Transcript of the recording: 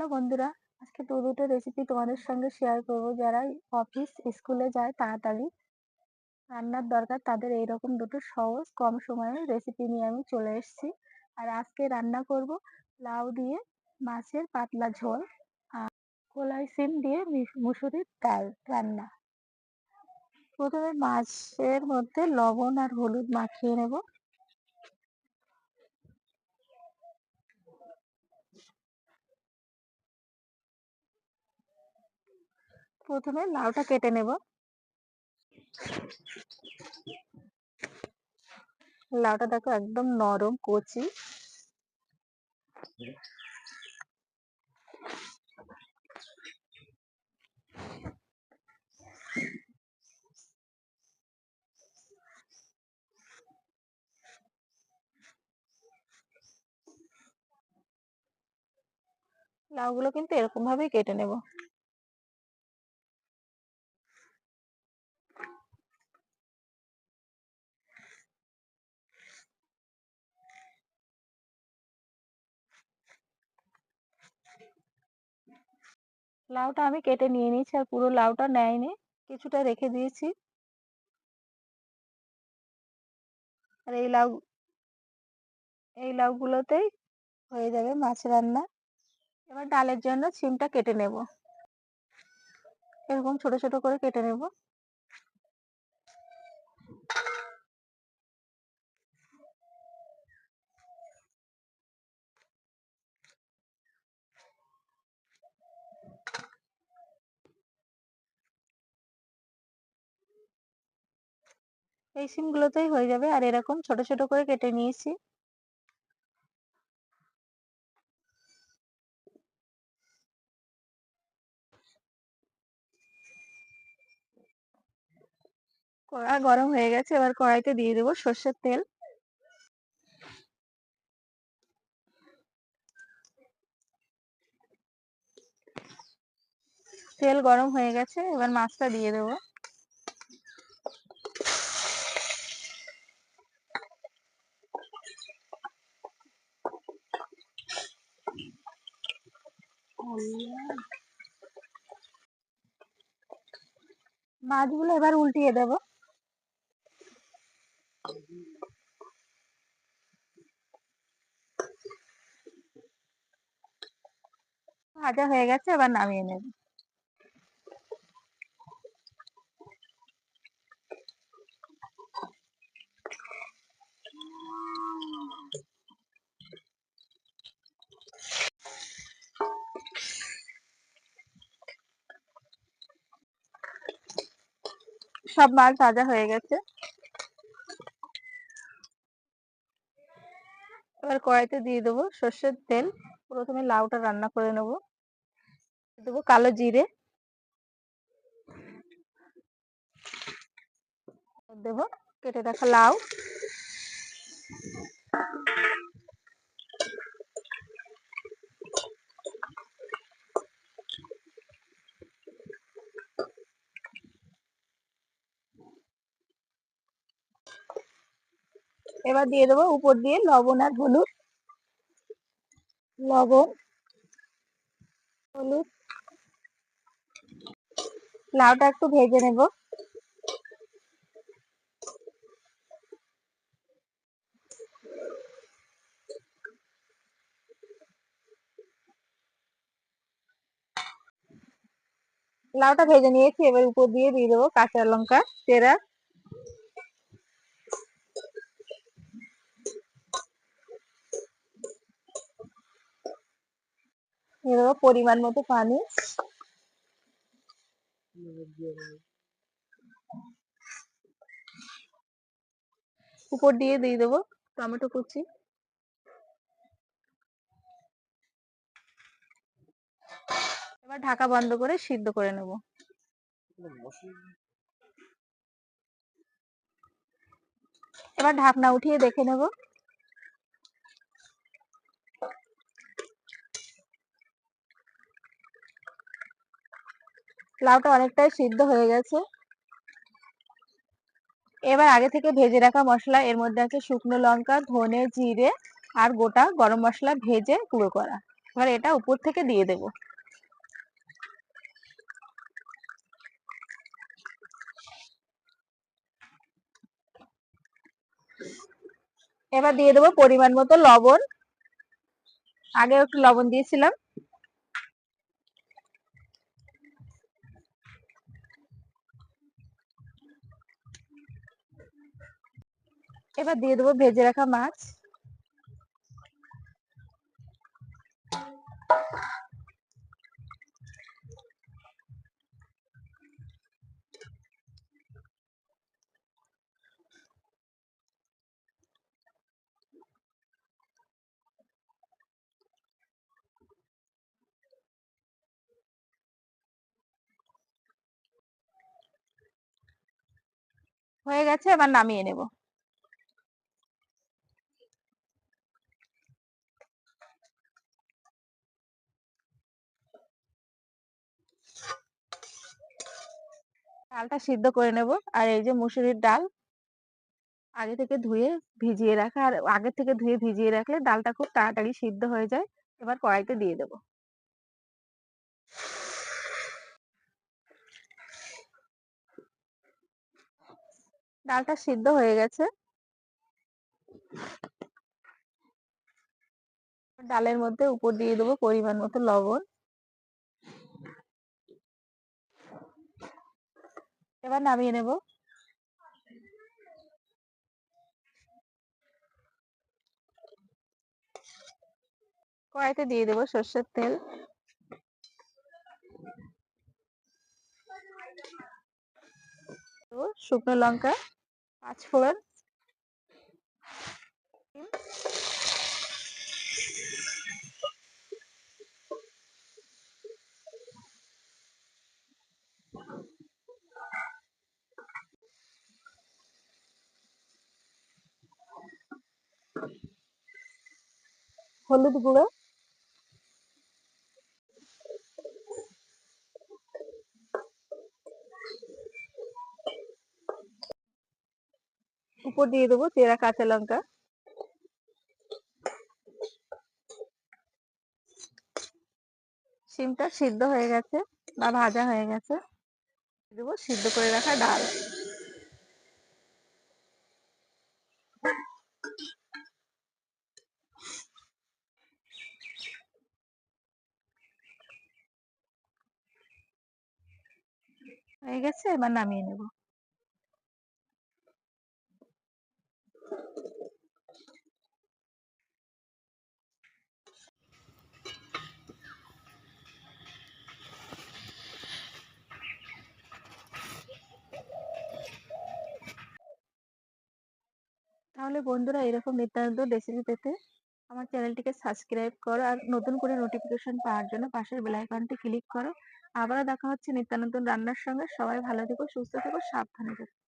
Hello বন্ধুরা, আজকে দুটো রেসিপি তোমাদের সঙ্গে শেয়ার করব। যারা অফিস স্কুলে যায় তাড়াতাড়ি রান্নার দরকার তাদের এইরকম দুটো সহজ কম সময়ের রেসিপি নিয়ে আমি চলে এসেছি। আর আজকে রান্না করব লাউ দিয়ে মাছের পাতলা ঝোল আর কলাই শিম দিয়ে মুসুরির ডাল রান্না। প্রথমে মাছের মধ্যে লবণ আর হলুদ মাখিয়ে নেব। প্রথমে লাউটা কেটে নেব। লাউটা দেখো একদম নরম কচি। লাউগুলো কিন্তু এরকম ভাবেই কেটে নেব। লাউটা আমি কেটে নিয়ে নিয়েছি, আর পুরো লাউটা নেয়নি, কিছুটা রেখে দিয়েছি। আর এই লাউগুলোতেই হয়ে যাবে মাছ রান্না। এবার ডালের জন্য সিমটা কেটে নেব, এরকম ছোট ছোট করে কেটে নেব। এই সিমগুলোতেই হয়ে যাবে, আর এরকম ছোট ছোট করে কেটে নিয়েছি। কড়া গরম হয়ে গেছে, এবার কড়াইতে দিয়ে দেবো সর্ষের তেল। তেল গরম হয়ে গেছে, এবার মাছটা দিয়ে দেবো। মাছগুলো এবার উল্টিয়ে দেবো। ভাজা হয়ে গেছে, এবার নামিয়ে নেব। সব মাছ ভাজা হয়ে গেছে। এবার কড়াইতে দিয়ে দেবো সর্ষের তেল। প্রথমে লাউটা রান্না করে নেব। দেবো কালো জিরে, দেবো কেটে রাখা লাউ, এবার দিয়ে দেবো উপর দিয়ে লবণ আর হলুদ। লবণ, হলুদ, লাউটা একটু ভেজে নেব। লাউটা ভেজে নিয়েছি, এবার উপর দিয়ে দেবো কাঁচা লঙ্কা চেরা, দিয়ে দেবো পরিমাণ মতো পানি। উপর দিয়ে দেবো টমেটো কুচি। এবার ঢাকা বন্ধ করে সিদ্ধ করে নেব। এবার ঢাকনা উঠিয়ে দেখে নেব। লাউটা অনেকটাই সিদ্ধ হয়ে গেছে। এবার আগে থেকে ভেজে রাখা মশলা, এর মধ্যে আছে শুকনো লঙ্কা, ধনে, জিরে আর গোটা গরম মশলা ভেজে গুঁড়ো করা এবার এটা উপর থেকে দিয়ে দেব। এবার দিয়ে দেবো পরিমাণ মতো লবণ। আগেও একটু লবণ দিয়েছিলাম। এবার দিয়ে দেবো ভেজে রাখা মাছ। হয়ে গেছে, এবার নামিয়ে নেব। ডালটা সিদ্ধ করে নেব। আর এই যে মুসুরির ডাল আগে থেকে ধুয়ে ভিজিয়ে রাখা, আর আগে থেকে ধুয়ে ভিজিয়ে রাখলে ডালটা খুব তাড়াতাড়ি সিদ্ধ হয়ে যায়। এবার কড়াইতে দিয়ে দেব। ডালটা সিদ্ধ হয়ে গেছে। ডালের মধ্যে উপর দিয়ে দেবো পরিমাণ মতো লবণ। এবার নামিয়ে নেব। কড়াইতে দিয়ে দেবো সর্ষের তেল। শুকনো লঙ্কা, 5 ফোড়ন, হলুদ গুঁড়ো, উপর দিয়ে দেবো চেরা কাঁচা লঙ্কা। শিমটা সিদ্ধ হয়ে গেছে বা ভাজা হয়ে গেছে। দেবো সিদ্ধ করে রাখা ডাল। হয়ে গেছে, এবার নামিয়ে নেব। তাহলে বন্ধুরা, এরকম নিত্য নতুন রেসিপি পেতে আমার চ্যানেলটিকে সাবস্ক্রাইব করো, আর নতুন করে নোটিফিকেশন পাওয়ার জন্য পাশের বেল আইকনটি ক্লিক করো। আবারও দেখা হচ্ছে নিত্য নতুন রান্নার সঙ্গে। সবাই ভালো থেকো, সুস্থ থেকো, সাবধানে থেকো।